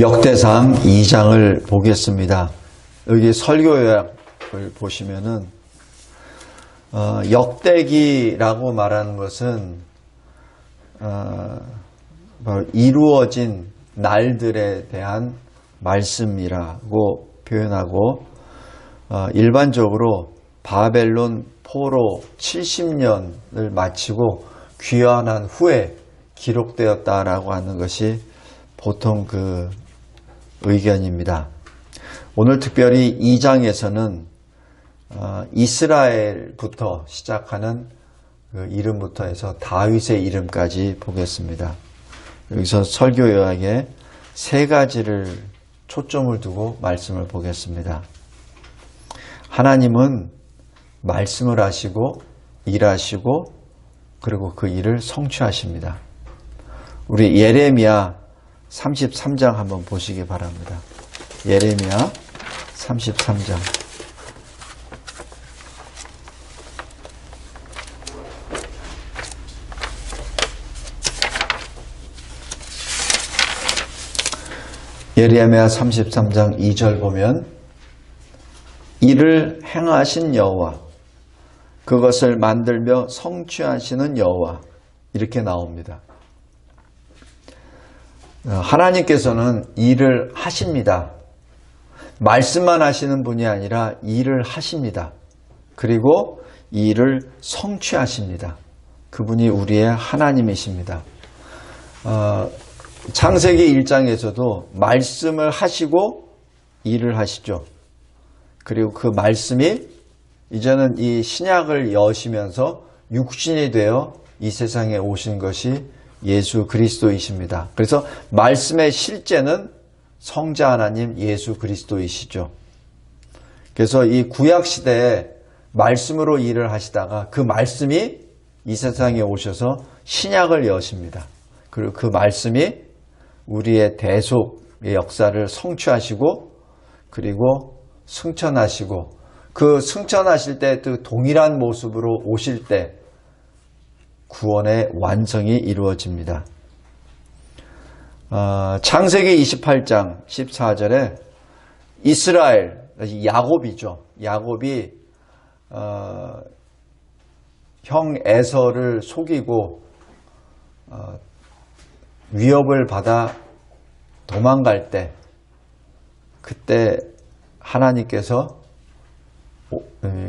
역대상 2장을 보겠습니다. 여기 설교 요약을 보시면은 역대기라고 말하는 것은 이루어진 날들에 대한 말씀이라고 표현하고 일반적으로 바벨론 포로 70년을 마치고 귀환한 후에 기록되었다라고 하는 것이 보통 그 의견입니다. 오늘 특별히 2장에서는 이스라엘부터 시작하는 그 이름부터 해서 다윗의 이름까지 보겠습니다. 여기서 설교 요약에 세 가지를 초점을 두고 말씀을 보겠습니다. 하나님은 말씀을 하시고 일하시고 그리고 그 일을 성취하십니다. 우리 예레미야 33장 한번 보시기 바랍니다. 예레미야 33장. 예레미야 33장 2절 보면 이를 행하신 여호와 그것을 만들며 성취하시는 여호와 이렇게 나옵니다. 하나님께서는 일을 하십니다. 말씀만 하시는 분이 아니라 일을 하십니다. 그리고 이 일을 성취하십니다. 그분이 우리의 하나님이십니다. 창세기 1장에서도 말씀을 하시고 일을 하시죠. 그리고 그 말씀이 이제는 이 신약을 여시면서 육신이 되어 이 세상에 오신 것이 예수 그리스도이십니다. 그래서 말씀의 실제는 성자 하나님 예수 그리스도이시죠. 그래서 이 구약 시대에 말씀으로 일을 하시다가 그 말씀이 이 세상에 오셔서 신약을 여십니다. 그리고 그 말씀이 우리의 대속의 역사를 성취하시고 그리고 승천하시고 그 승천하실 때 그 동일한 모습으로 오실 때 구원의 완성이 이루어집니다. 창세기 28장 14절에 이스라엘, 야곱이죠. 야곱이 형 에서를 속이고 위협을 받아 도망갈 때 그때 하나님께서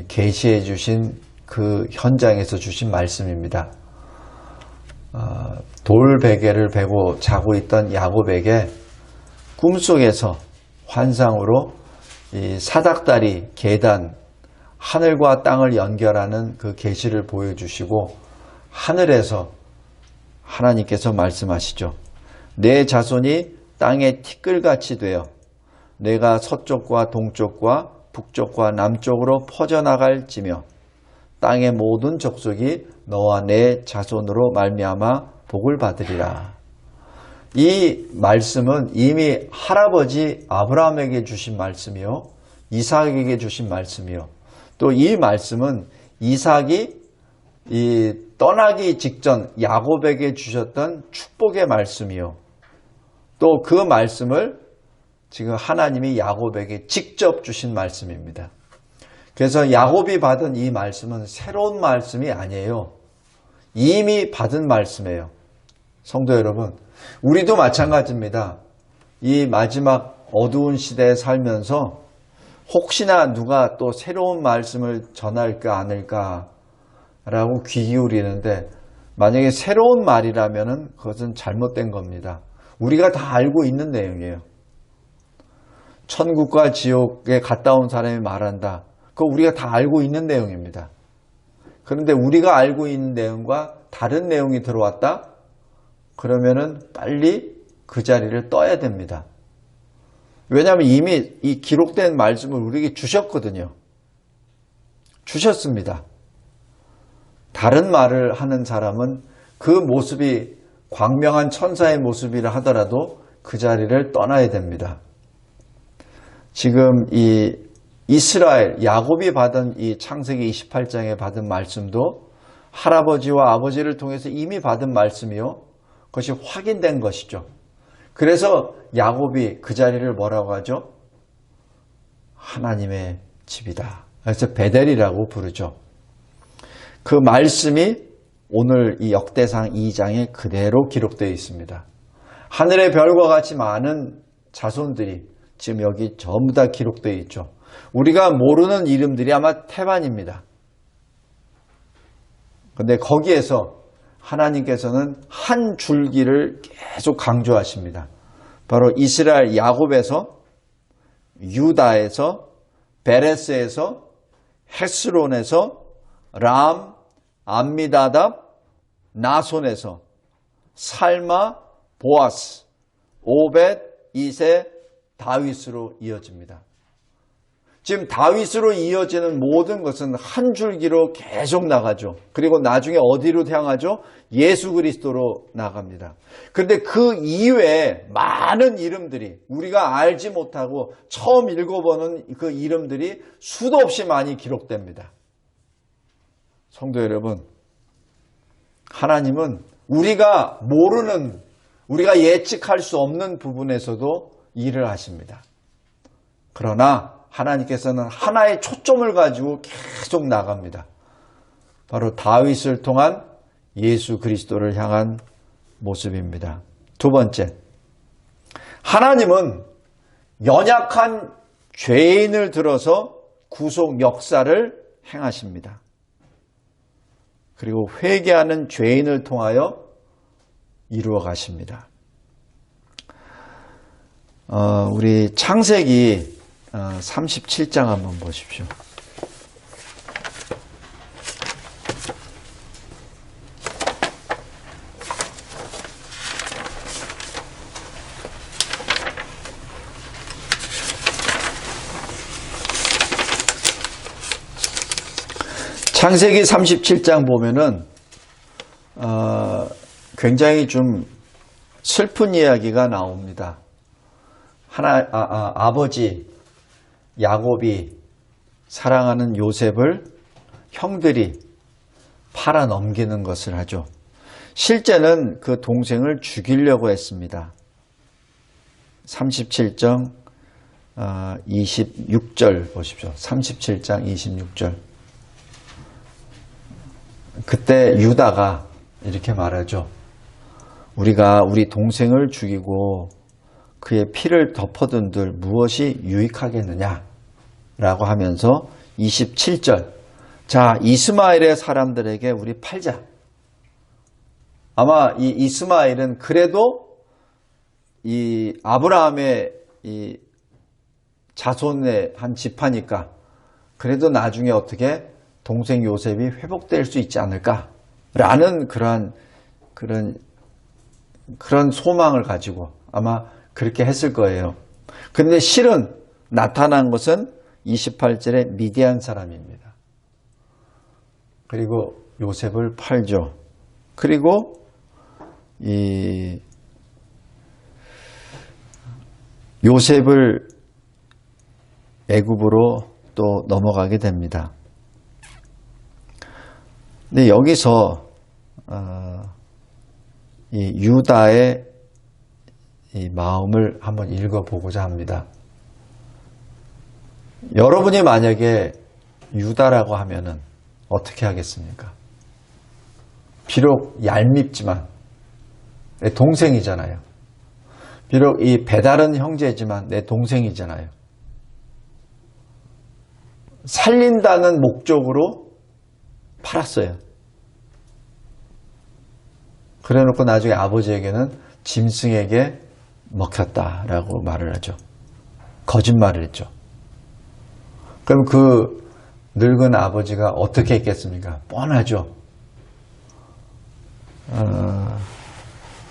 계시해 주신 그 현장에서 주신 말씀입니다. 돌베개를 베고 자고 있던 야곱에게 꿈속에서 환상으로 이 사닥다리 계단 하늘과 땅을 연결하는 그 계시를 보여주시고 하늘에서 하나님께서 말씀하시죠. 내 자손이 땅의 티끌같이 되어 내가 서쪽과 동쪽과 북쪽과 남쪽으로 퍼져나갈지며 땅의 모든 족속이 너와 내 자손으로 말미암아 복을 받으리라. 이 말씀은 이미 할아버지 아브라함에게 주신 말씀이요 이삭에게 주신 말씀이요 또 이 말씀은 이삭이 이 떠나기 직전 야곱에게 주셨던 축복의 말씀이요 또 그 말씀을 지금 하나님이 야곱에게 직접 주신 말씀입니다. 그래서 야곱이 받은 이 말씀은 새로운 말씀이 아니에요. 이미 받은 말씀이에요. 성도 여러분, 우리도 마찬가지입니다. 이 마지막 어두운 시대에 살면서 혹시나 누가 또 새로운 말씀을 전할까 안 할까라고 귀 기울이는데 만약에 새로운 말이라면 그것은 잘못된 겁니다. 우리가 다 알고 있는 내용이에요. 천국과 지옥에 갔다 온 사람이 말한다. 그거 우리가 다 알고 있는 내용입니다. 그런데 우리가 알고 있는 내용과 다른 내용이 들어왔다? 그러면은 빨리 그 자리를 떠야 됩니다. 왜냐하면 이미 이 기록된 말씀을 우리에게 주셨거든요. 주셨습니다. 다른 말을 하는 사람은 그 모습이 광명한 천사의 모습이라 하더라도 그 자리를 떠나야 됩니다. 지금 이 이스라엘, 야곱이 받은 이 창세기 28장에 받은 말씀도 할아버지와 아버지를 통해서 이미 받은 말씀이요. 그것이 확인된 것이죠. 그래서 야곱이 그 자리를 뭐라고 하죠? 하나님의 집이다. 그래서 베델이라고 부르죠. 그 말씀이 오늘 이 역대상 2장에 그대로 기록되어 있습니다. 하늘의 별과 같이 많은 자손들이 지금 여기 전부 다 기록되어 있죠. 우리가 모르는 이름들이 아마 태반입니다. 그런데 거기에서 하나님께서는 한 줄기를 계속 강조하십니다. 바로 이스라엘 야곱에서, 유다에서, 베레스에서, 헤스론에서, 람, 암미다답, 나손에서, 살마, 보아스, 오벳, 이세, 다윗으로 이어집니다. 지금 다윗으로 이어지는 모든 것은 한 줄기로 계속 나가죠. 그리고 나중에 어디로 향하죠? 예수 그리스도로 나갑니다. 그런데 그 이외에 많은 이름들이 우리가 알지 못하고 처음 읽어보는 그 이름들이 수도 없이 많이 기록됩니다. 성도 여러분, 하나님은 우리가 모르는, 우리가 예측할 수 없는 부분에서도 일을 하십니다. 그러나 하나님께서는 하나의 초점을 가지고 계속 나갑니다. 바로 다윗을 통한 예수 그리스도를 향한 모습입니다. 두 번째, 하나님은 연약한 죄인을 들어서 구속 역사를 행하십니다. 그리고 회개하는 죄인을 통하여 이루어 가십니다. 우리 창세기 37장 한번 보십시오. 창세기 37장 보면은 굉장히 좀 슬픈 이야기가 나옵니다. 아버지 야곱이 사랑하는 요셉을 형들이 팔아 넘기는 것을 하죠. 실제는 그 동생을 죽이려고 했습니다. 37장 26절 보십시오. 37장 26절. 그때 유다가 이렇게 말하죠. 우리가 우리 동생을 죽이고 그의 피를 덮어둔들 무엇이 유익하겠느냐? 라고 하면서 27절. 자, 이스마엘의 사람들에게 우리 팔자. 아마 이 이스마엘은 그래도 이 아브라함의 이 자손의 한 지파니까 그래도 나중에 어떻게 동생 요셉이 회복될 수 있지 않을까라는 그런 소망을 가지고 아마 그렇게 했을 거예요. 그런데 실은 나타난 것은 28절에 미디안 사람입니다. 그리고 요셉을 팔죠. 그리고 이 요셉을 애굽으로 또 넘어가게 됩니다. 근데 여기서 이 유다의 이 마음을 한번 읽어보고자 합니다. 여러분이 만약에 유다라고 하면은 어떻게 하겠습니까? 비록 얄밉지만 내 동생이잖아요. 비록 이 배다른 형제지만 내 동생이잖아요. 살린다는 목적으로 팔았어요. 그래놓고 나중에 아버지에게는 짐승에게 먹혔다라고 말을 하죠. 거짓말을 했죠. 그럼 그 늙은 아버지가 어떻게 했겠습니까? 뻔하죠.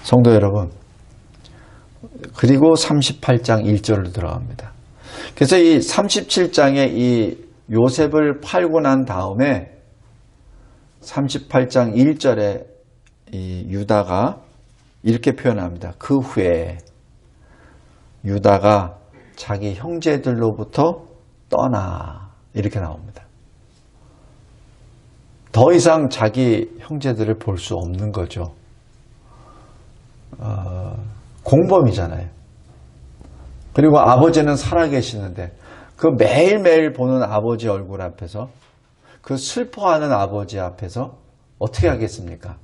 성도 여러분, 그리고 38장 1절로 들어갑니다. 그래서 이 37장에 이 요셉을 팔고 난 다음에 38장 1절에 이 유다가 이렇게 표현합니다. 그 후에 유다가 자기 형제들로부터 떠나 이렇게 나옵니다. 더 이상 자기 형제들을 볼 수 없는 거죠. 공범이잖아요. 그리고 아버지는 살아계시는데 그 매일매일 보는 아버지 얼굴 앞에서, 그 슬퍼하는 아버지 앞에서 어떻게 하겠습니까?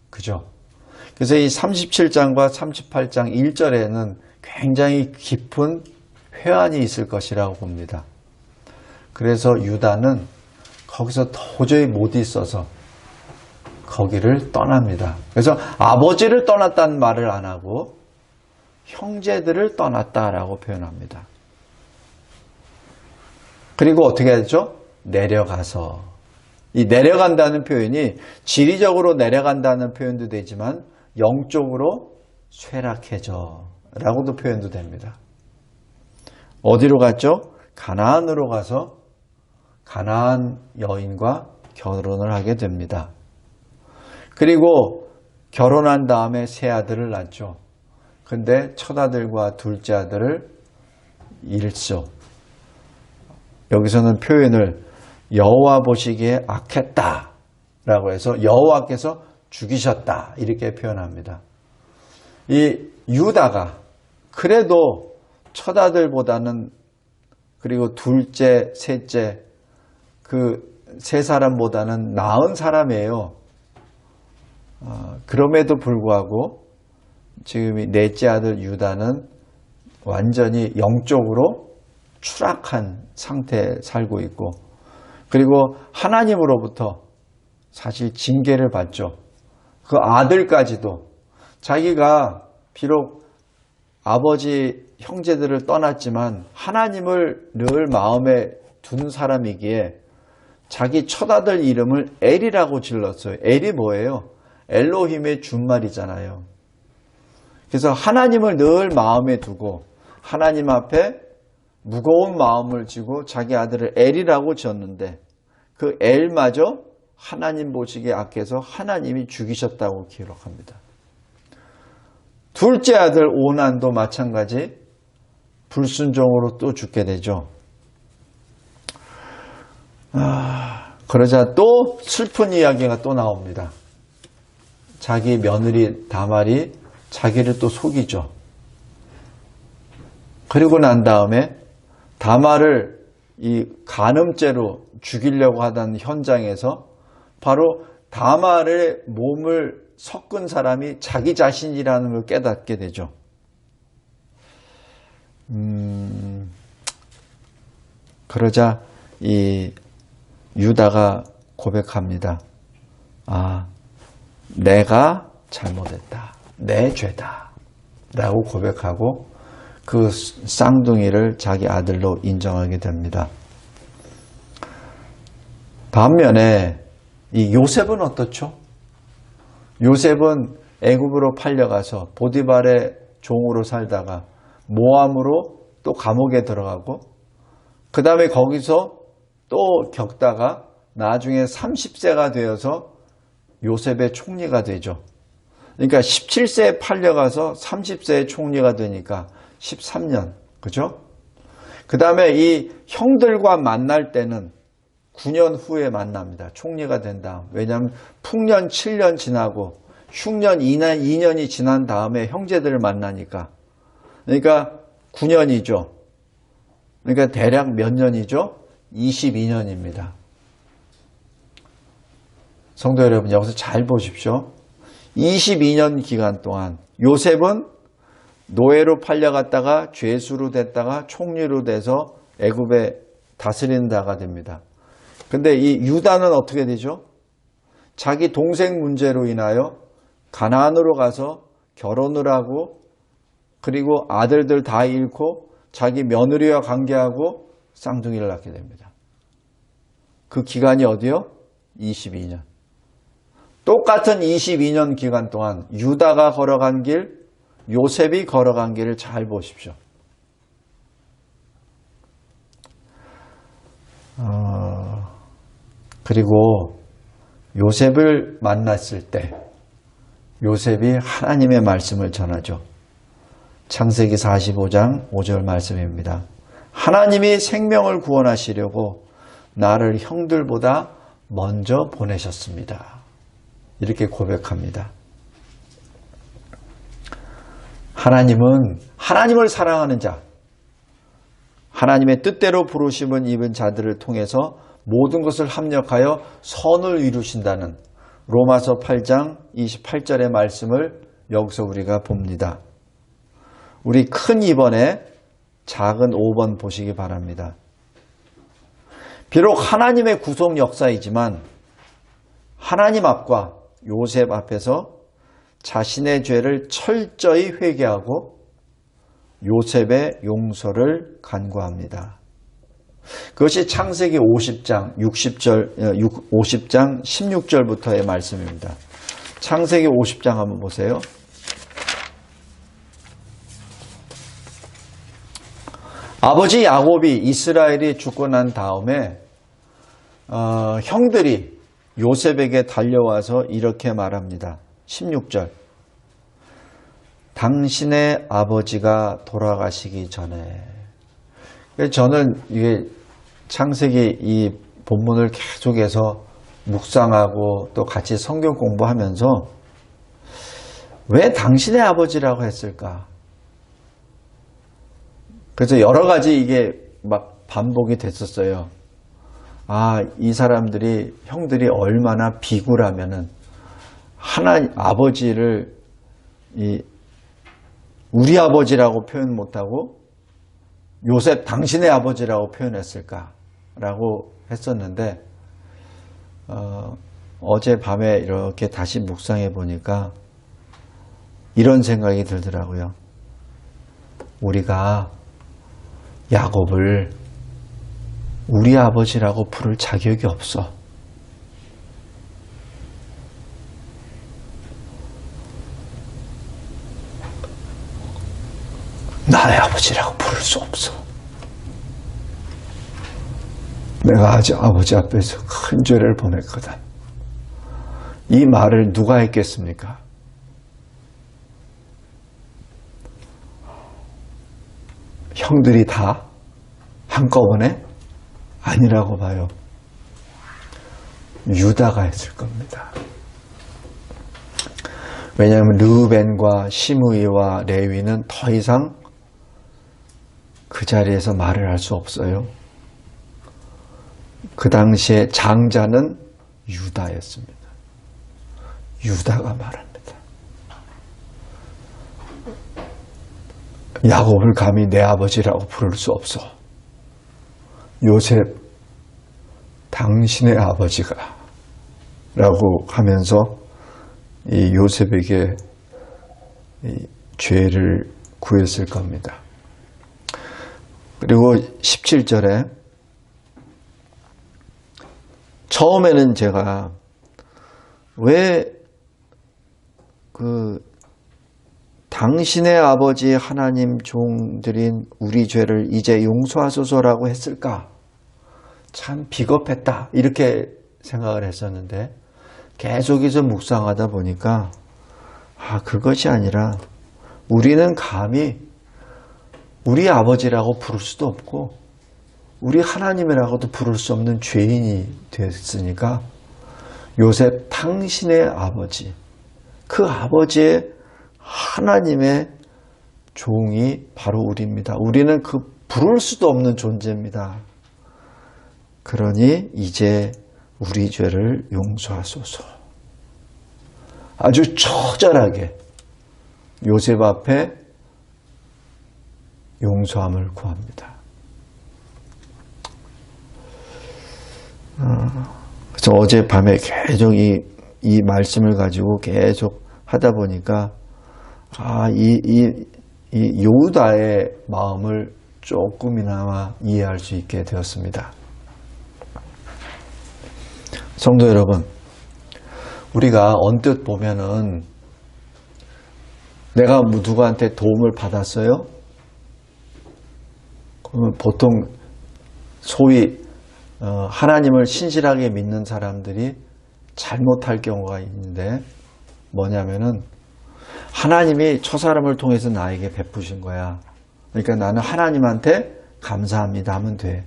그죠? 그래서 이 37장과 38장 1절에는 굉장히 깊은 회한이 있을 것이라고 봅니다. 그래서 유다는 거기서 도저히 못 있어서 거기를 떠납니다. 그래서 아버지를 떠났다는 말을 안 하고 형제들을 떠났다라고 표현합니다. 그리고 어떻게 하죠? 내려가서. 이 내려간다는 표현이 지리적으로 내려간다는 표현도 되지만 영적으로 쇠락해져 라고도 표현도 됩니다. 어디로 갔죠? 가나안으로 가서 가나안 여인과 결혼을 하게 됩니다. 그리고 결혼한 다음에 세 아들을 낳죠. 근데 첫 아들과 둘째 아들을 잃죠. 여기서는 표현을 여호와 보시기에 악했다 라고 해서 여호와께서 죽이셨다 이렇게 표현합니다. 이 유다가 그래도 첫 아들보다는, 그리고 둘째, 셋째 그 세 사람보다는 나은 사람이에요. 그럼에도 불구하고 지금 이 넷째 아들 유다는 완전히 영적으로 추락한 상태에 살고 있고, 그리고 하나님으로부터 사실 징계를 받죠. 그 아들까지도 자기가 비록 아버지 형제들을 떠났지만 하나님을 늘 마음에 둔 사람이기에 자기 첫아들 이름을 엘이라고 질렀어요. 엘이 뭐예요? 엘로힘의 준말이잖아요. 그래서 하나님을 늘 마음에 두고 하나님 앞에 무거운 마음을 지고 자기 아들을 엘이라고 지었는데 그 엘마저 하나님 보시기에 악해서 하나님이 죽이셨다고 기록합니다. 둘째 아들 오난도 마찬가지 불순종으로 또 죽게 되죠. 그러자 또 슬픈 이야기가 또 나옵니다. 자기 며느리 다말이 자기를 또 속이죠. 그리고 난 다음에 다말을 이 간음죄로 죽이려고 하던 현장에서 바로 다말의 몸을 섞은 사람이 자기 자신이라는 걸 깨닫게 되죠. 그러자 이 유다가 고백합니다. 내가 잘못했다. 내 죄다. 라고 고백하고 그 쌍둥이를 자기 아들로 인정하게 됩니다. 반면에 이 요셉은 어떻죠? 요셉은 애굽으로 팔려가서 보디발의 종으로 살다가 모함으로 또 감옥에 들어가고, 그 다음에 거기서 또 겪다가 나중에 30세가 되어서 요셉의 총리가 되죠. 그러니까 17세에 팔려가서 30세에 총리가 되니까 13년, 그죠? 그 다음에 이 형들과 만날 때는 9년 후에 만납니다. 총리가 된 다음. 왜냐하면 풍년 7년 지나고 흉년 2년이 지난 다음에 형제들을 만나니까. 그러니까 9년이죠. 그러니까 대략 몇 년이죠? 22년입니다. 성도 여러분, 여기서 잘 보십시오. 22년 기간 동안 요셉은 노예로 팔려갔다가 죄수로 됐다가 총리로 돼서 애굽에 다스리는 자가 됩니다. 근데 이 유다는 어떻게 되죠? 자기 동생 문제로 인하여 가나안으로 가서 결혼을 하고, 그리고 아들들 다 잃고 자기 며느리와 관계하고 쌍둥이를 낳게 됩니다. 그 기간이 어디요? 22년. 똑같은 22년 기간 동안 유다가 걸어간 길, 요셉이 걸어간 길을 잘 보십시오. 그리고 요셉을 만났을 때 요셉이 하나님의 말씀을 전하죠. 창세기 45장 5절 말씀입니다. 하나님이 생명을 구원하시려고 나를 형들보다 먼저 보내셨습니다. 이렇게 고백합니다. 하나님은 하나님을 사랑하는 자, 하나님의 뜻대로 부르심을 입은 자들을 통해서 모든 것을 합력하여 선을 이루신다는 로마서 8장 28절의 말씀을 여기서 우리가 봅니다. 우리 큰 2번에 작은 5번 보시기 바랍니다. 비록 하나님의 구속 역사이지만 하나님 앞과 요셉 앞에서 자신의 죄를 철저히 회개하고 요셉의 용서를 간구합니다. 그것이 창세기 50장 16절부터의 말씀입니다. 창세기 50장 한번 보세요. 아버지 야곱이 이스라엘이 죽고 난 다음에 형들이 요셉에게 달려와서 이렇게 말합니다. 16절. 당신의 아버지가 돌아가시기 전에. 저는 이게 창세기 이 본문을 계속해서 묵상하고 또 같이 성경 공부하면서 왜 당신의 아버지라고 했을까? 그래서 여러 가지 이게 막 반복이 됐었어요. 아, 이 사람들이, 형들이 얼마나 비굴하면은 하나님 아버지를 우리 아버지라고 표현 못하고 요셉 당신의 아버지라고 표현했을까라고 했었는데 어젯밤에 이렇게 다시 묵상해 보니까 이런 생각이 들더라고요. 우리가 야곱을 우리 아버지라고 부를 자격이 없어. 나의 아버지라고 부를 수 없어. 내가 아직 아버지 앞에서 큰 죄를 범했거든. 이 말을 누가 했겠습니까? 형들이 다 한꺼번에 아니라고 봐요. 유다가 했을 겁니다. 왜냐하면 르우벤과 시므이와 레위는 더 이상 그 자리에서 말을 할 수 없어요. 그 당시에 장자는 유다였습니다. 유다가 말합니다. 야곱을 감히 내 아버지라고 부를 수 없어. 요셉, 당신의 아버지가 라고 하면서 이 요셉에게 이 죄를 구했을 겁니다. 그리고 17절에 처음에는 제가 왜 당신의 아버지 하나님 종들인 우리 죄를 이제 용서하소서라고 했을까? 참 비겁했다 이렇게 생각을 했었는데 계속해서 묵상하다 보니까 그것이 아니라 우리는 감히 우리 아버지라고 부를 수도 없고 우리 하나님이라고도 부를 수 없는 죄인이 됐으니까 요셉 당신의 아버지, 그 아버지의 하나님의 종이 바로 우리입니다. 우리는 그 부를 수도 없는 존재입니다. 그러니 이제 우리 죄를 용서하소서. 아주 처절하게 요셉 앞에 용서함을 구합니다. 그래서 어젯밤에 계속 이 말씀을 가지고 계속 하다 보니까 이 여우다의 마음을 조금이나마 이해할 수 있게 되었습니다. 성도 여러분, 우리가 언뜻 보면은 내가 누구한테 도움을 받았어요? 그러면 보통 소위 하나님을 신실하게 믿는 사람들이 잘못할 경우가 있는데 뭐냐면은 하나님이 저 사람을 통해서 나에게 베푸신 거야. 그러니까 나는 하나님한테 감사합니다 하면 돼.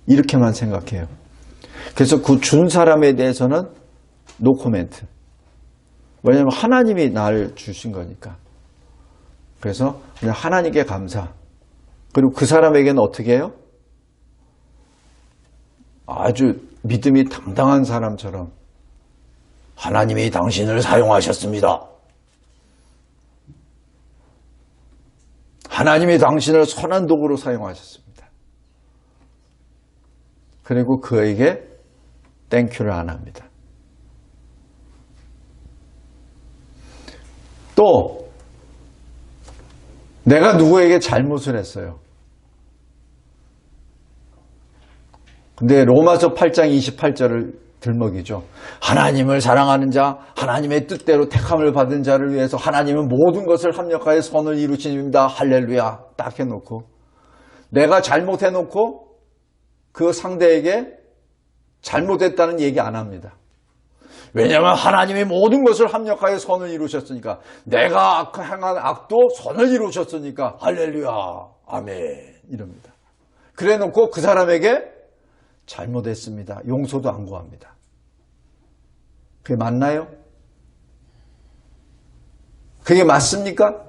이렇게만 생각해요. 그래서 그 준 사람에 대해서는 노 코멘트. 왜냐하면 하나님이 나를 주신 거니까. 그래서 그냥 하나님께 감사. 그리고 그 사람에게는 어떻게 해요? 아주 믿음이 당당한 사람처럼 하나님이 당신을 사용하셨습니다. 하나님이 당신을 선한 도구로 사용하셨습니다. 그리고 그에게 땡큐를 안 합니다. 또 내가 누구에게 잘못을 했어요. 근데 로마서 8장 28절을 들먹이죠. 하나님을 사랑하는 자, 하나님의 뜻대로 택함을 받은 자를 위해서 하나님은 모든 것을 합력하여 선을 이루십니다. 할렐루야. 딱 해놓고 내가 잘못해놓고 그 상대에게 잘못했다는 얘기 안 합니다. 왜냐하면 하나님이 모든 것을 합력하여 선을 이루셨으니까, 내가 행한 악도 선을 이루셨으니까 할렐루야 아멘 이럽니다. 그래놓고 그 사람에게 잘못했습니다. 용서도 안 구합니다. 그게 맞나요? 그게 맞습니까?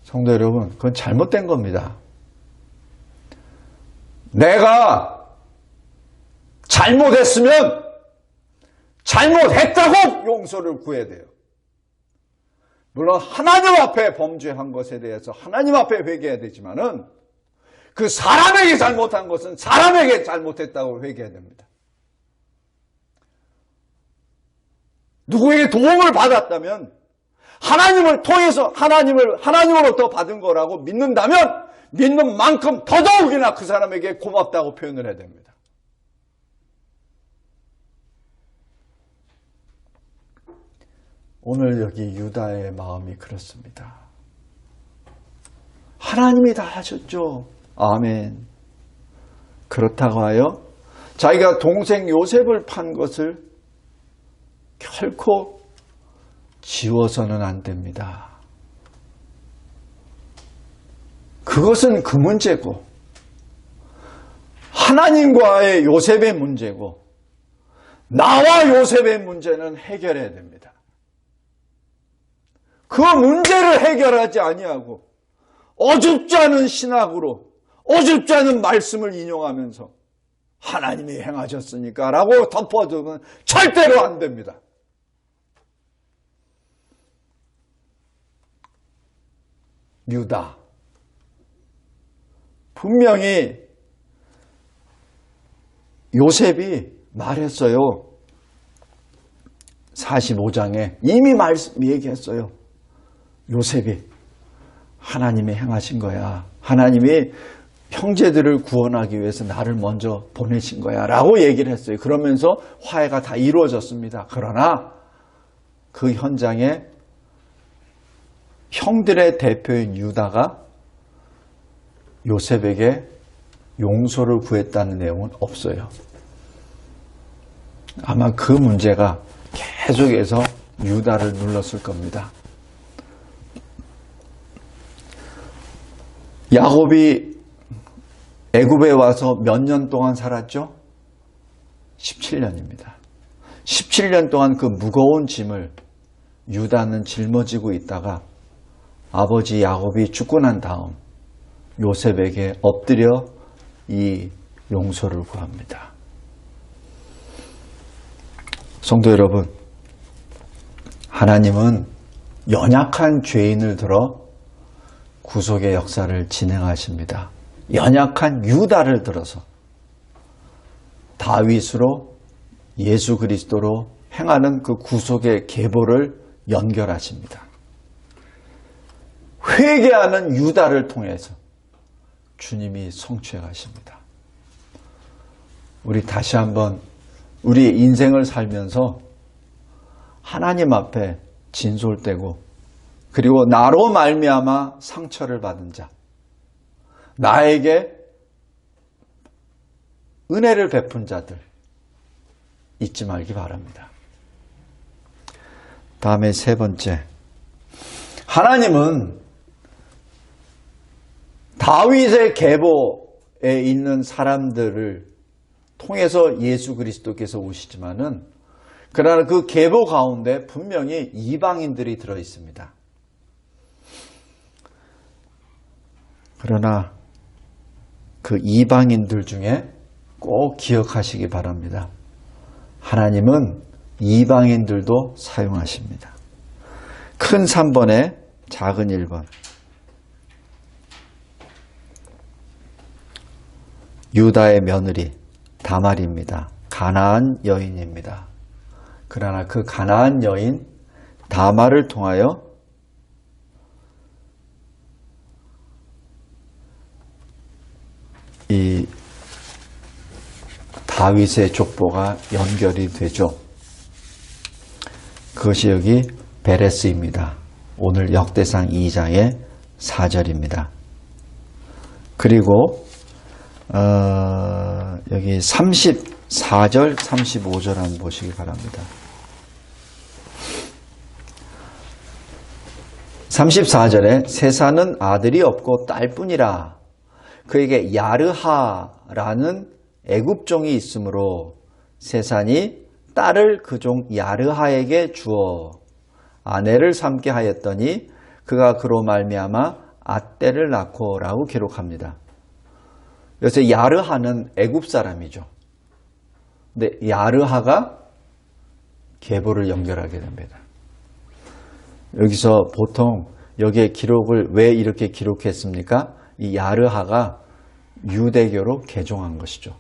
성도 여러분, 그건 잘못된 겁니다. 내가 잘못했으면 잘못했다고 용서를 구해야 돼요. 물론 하나님 앞에 범죄한 것에 대해서 하나님 앞에 회개해야 되지만은 그 사람에게 잘못한 것은 사람에게 잘못했다고 회개해야 됩니다. 누구에게 도움을 받았다면 하나님을 통해서 하나님으로부터 받은 거라고 믿는다면 믿는 만큼 더더욱이나 그 사람에게 고맙다고 표현을 해야 됩니다. 오늘 여기 유다의 마음이 그렇습니다. 하나님이 다 하셨죠. 아멘. 그렇다고 하여 자기가 동생 요셉을 판 것을 결코 지워서는 안 됩니다. 그것은 그 문제고, 하나님과의 요셉의 문제고, 나와 요셉의 문제는 해결해야 됩니다. 그 문제를 해결하지 아니하고 어줍지 않은 신학으로, 어줍지 않은 말씀을 인용하면서 하나님이 행하셨으니까 라고 덮어두면 절대로 안 됩니다. 유다, 분명히 요셉이 말했어요. 45장에 이미 얘기했어요. 요셉이 하나님이 행하신 거야. 하나님이 형제들을 구원하기 위해서 나를 먼저 보내신 거야 라고 얘기를 했어요. 그러면서 화해가 다 이루어졌습니다. 그러나 그 현장에 형들의 대표인 유다가 요셉에게 용서를 구했다는 내용은 없어요. 아마 그 문제가 계속해서 유다를 눌렀을 겁니다. 야곱이 애굽에 와서 몇 년 동안 살았죠? 17년입니다. 17년 동안 그 무거운 짐을 유다는 짊어지고 있다가 아버지 야곱이 죽고 난 다음 요셉에게 엎드려 이 용서를 구합니다. 성도 여러분, 하나님은 연약한 죄인을 들어 구속의 역사를 진행하십니다. 연약한 유다를 들어서 다윗으로 예수 그리스도로 행하는 그 구속의 계보를 연결하십니다. 회개하는 유다를 통해서 주님이 성취해 가십니다. 우리 다시 한번 우리의 인생을 살면서 하나님 앞에 진솔되고, 그리고 나로 말미암아 상처를 받은 자, 나에게 은혜를 베푼 자들 잊지 말기 바랍니다. 다음에 세 번째, 하나님은 다윗의 계보 있는 사람들을 통해서 예수 그리스도께서 오시지만은 그러나 그 계보 가운데 분명히 이방인들이 들어 있습니다. 그러나 그 이방인들 중에 꼭 기억하시기 바랍니다. 하나님은 이방인들도 사용하십니다. 큰 3번에 작은 1번. 유다의 며느리 다말입니다. 가나안 여인입니다. 그러나 그 가나안 여인 다말을 통하여 이 다윗의 족보가 연결이 되죠. 그것이 여기 베레스입니다. 오늘 역대상 2장의 4절입니다. 그리고 여기 34절, 35절 한번 보시기 바랍니다. 34절에 세사는 아들이 없고 딸뿐이라 그에게 야르하라는 애굽종이 있으므로 세산이 딸을 그 종 야르하에게 주어 아내를 삼게 하였더니 그가 그로 말미암아 앗대를 낳고라고 기록합니다. 그래서 야르하는 애굽 사람이죠. 근데 야르하가 계보를 연결하게 됩니다. 여기서 보통 여기에 기록을 왜 이렇게 기록했습니까? 이 야르하가 유대교로 개종한 것이죠.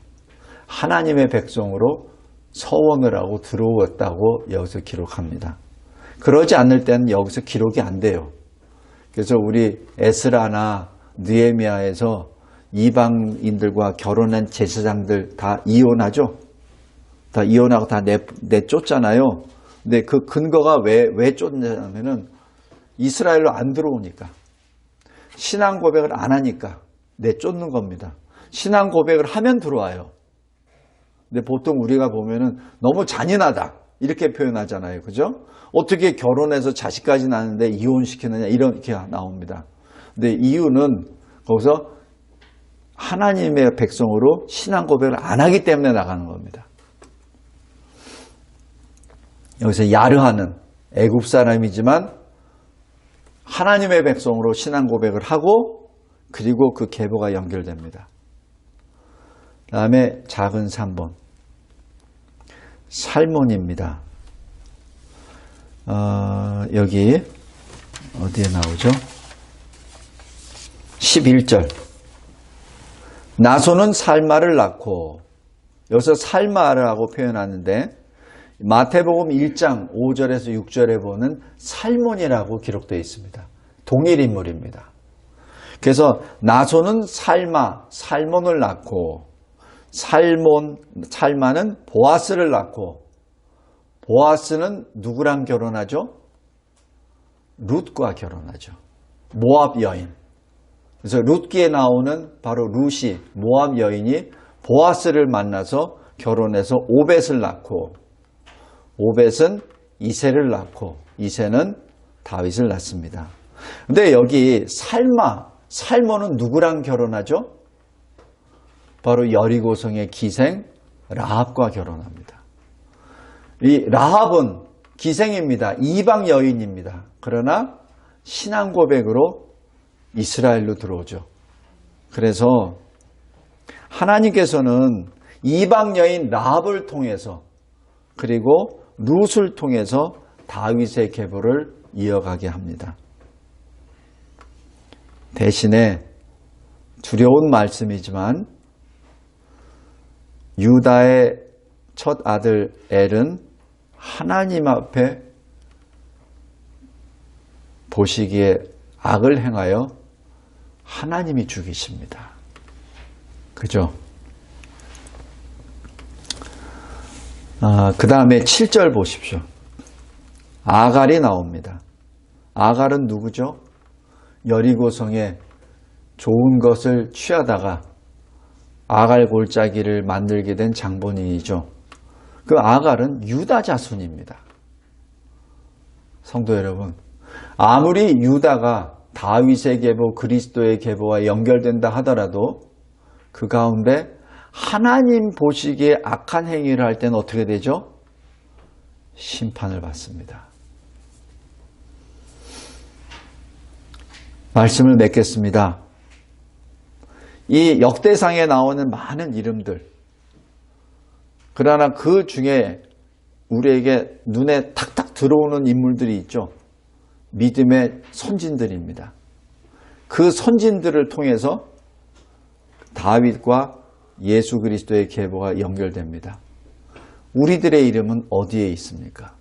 하나님의 백성으로 서원을 하고 들어왔다고 여기서 기록합니다. 그러지 않을 때는 여기서 기록이 안 돼요. 그래서 우리 에스라나 느헤미야에서 이방인들과 결혼한 제사장들 다 이혼하죠. 다 이혼하고 다 내쫓잖아요. 근데 그 근거가 왜 쫓냐면은 이스라엘로 안 들어오니까. 신앙 고백을 안 하니까 내쫓는 겁니다. 신앙 고백을 하면 들어와요. 근데 보통 우리가 보면은 너무 잔인하다 이렇게 표현하잖아요. 그죠? 어떻게 결혼해서 자식까지 낳는데 이혼시키느냐 이렇게 나옵니다. 근데 이유는 거기서 하나님의 백성으로 신앙 고백을 안 하기 때문에 나가는 겁니다. 여기서 야르하는 애굽 사람이지만 하나님의 백성으로 신앙 고백을 하고 그리고 그 계보가 연결됩니다. 그 다음에 작은 3번 살몬입니다. 여기 어디에 나오죠? 11절 나소는 살마를 낳고 여기서 살마라고 표현하는데 마태복음 1장 5절에서 6절에 보는 살몬이라고 기록되어 있습니다. 동일 인물입니다. 그래서 나소는 살몬을 낳고 살마는 보아스를 낳고 보아스는 누구랑 결혼하죠? 룻과 결혼하죠. 모압 여인. 그래서 룻기에 나오는 바로 룻이 모압 여인이 보아스를 만나서 결혼해서 오벳을 낳고 오벳은 이새를 낳고 이새는 다윗을 낳습니다. 근데 여기 살몬은 누구랑 결혼하죠? 바로 여리고성의 기생 라합과 결혼합니다. 이 라합은 기생입니다. 이방 여인입니다. 그러나 신앙 고백으로 이스라엘로 들어오죠. 그래서 하나님께서는 이방 여인 라합을 통해서 그리고 룻을 통해서 다윗의 계보를 이어가게 합니다. 대신에 두려운 말씀이지만 유다의 첫 아들 엘은 하나님 앞에 보시기에 악을 행하여 하나님이 죽이십니다. 그죠? 그 다음에 7절 보십시오. 아갈이 나옵니다. 아갈은 누구죠? 여리고성에 좋은 것을 취하다가 아갈 골짜기를 만들게 된 장본인이죠. 그 아갈은 유다 자손입니다. 성도 여러분, 아무리 유다가 다윗의 계보, 그리스도의 계보와 연결된다 하더라도 그 가운데 하나님 보시기에 악한 행위를 할 때는 어떻게 되죠? 심판을 받습니다. 말씀을 맺겠습니다. 이 역대상에 나오는 많은 이름들, 그러나 그 중에 우리에게 눈에 탁탁 들어오는 인물들이 있죠. 믿음의 선진들입니다. 그 선진들을 통해서 다윗과 예수 그리스도의 계보가 연결됩니다. 우리들의 이름은 어디에 있습니까?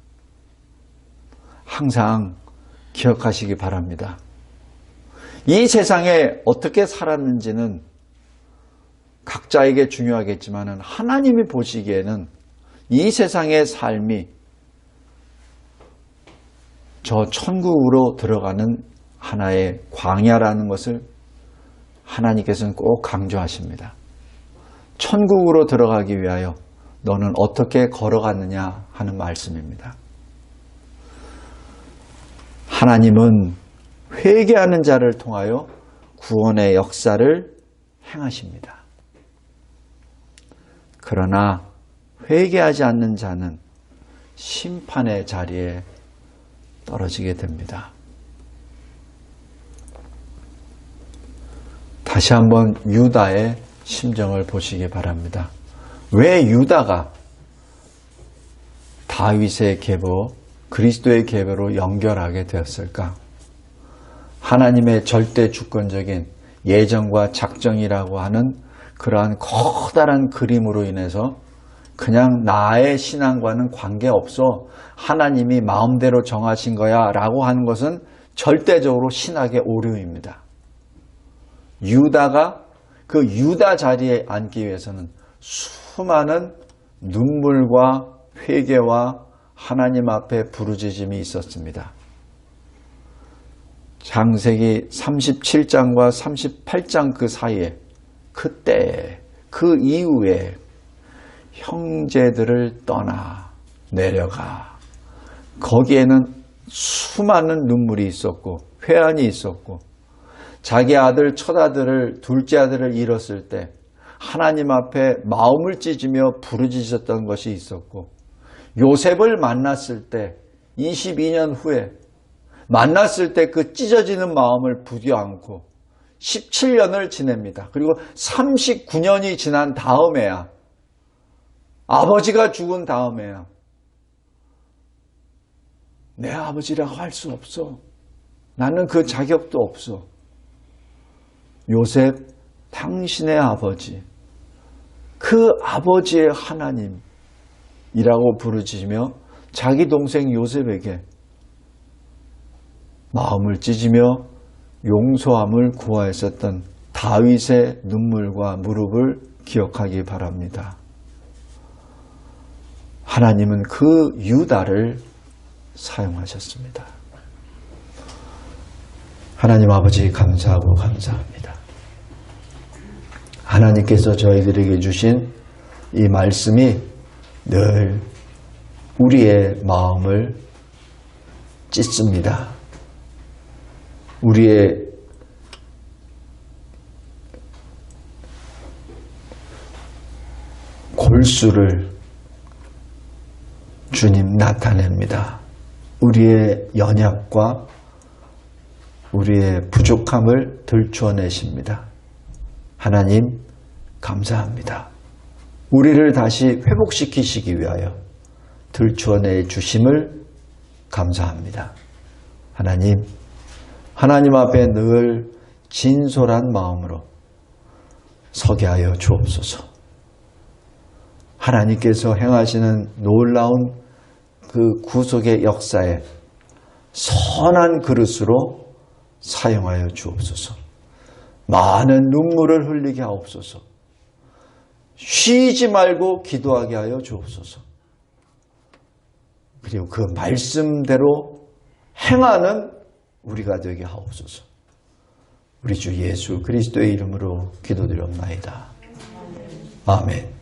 항상 기억하시기 바랍니다. 이 세상에 어떻게 살았는지는 각자에게 중요하겠지만 하나님이 보시기에는 이 세상의 삶이 저 천국으로 들어가는 하나의 광야라는 것을 하나님께서는 꼭 강조하십니다. 천국으로 들어가기 위하여 너는 어떻게 걸어갔느냐 하는 말씀입니다. 하나님은 회개하는 자를 통하여 구원의 역사를 행하십니다. 그러나 회개하지 않는 자는 심판의 자리에 떨어지게 됩니다. 다시 한번 유다의 심정을 보시기 바랍니다. 왜 유다가 다윗의 계보, 그리스도의 계보로 연결하게 되었을까? 하나님의 절대 주권적인 예정과 작정이라고 하는 그러한 커다란 그림으로 인해서 그냥 나의 신앙과는 관계없어 하나님이 마음대로 정하신 거야 라고 하는 것은 절대적으로 신학의 오류입니다. 유다가 그 유다 자리에 앉기 위해서는 수많은 눈물과 회개와 하나님 앞에 부르짖음이 있었습니다. 창세기 37장과 38장 그 사이에 그때 그 이후에 형제들을 떠나 내려가 거기에는 수많은 눈물이 있었고 회한이 있었고 자기 아들 첫 아들을 둘째 아들을 잃었을 때 하나님 앞에 마음을 찢으며 부르짖었던 것이 있었고 요셉을 만났을 때 22년 후에 만났을 때 그 찢어지는 마음을 부여안고 17년을 지냅니다. 그리고 39년이 지난 다음에야 아버지가 죽은 다음에야 내 아버지라고 할 수 없어. 나는 그 자격도 없어. 요셉, 당신의 아버지, 그 아버지의 하나님이라고 부르짖으며 자기 동생 요셉에게 마음을 찢으며 용서함을 구하였었던 다윗의 눈물과 무릎을 기억하기 바랍니다. 하나님은 그 유다를 사용하셨습니다. 하나님 아버지 감사하고 감사합니다. 하나님께서 저희들에게 주신 이 말씀이 늘 우리의 마음을 찢습니다. 우리의 골수를 주님 나타냅니다. 우리의 연약과 우리의 부족함을 들추어내십니다. 하나님 감사합니다. 우리를 다시 회복시키시기 위하여 들추어내 주심을 감사합니다. 하나님 앞에 늘 진솔한 마음으로 서게 하여 주옵소서. 하나님께서 행하시는 놀라운 그 구속의 역사에 선한 그릇으로 사용하여 주옵소서. 많은 눈물을 흘리게 하옵소서. 쉬지 말고 기도하게 하여 주옵소서. 그리고 그 말씀대로 행하는 우리가 되게 하옵소서. 우리 주 예수 그리스도의 이름으로 기도드렸나이다. 아멘.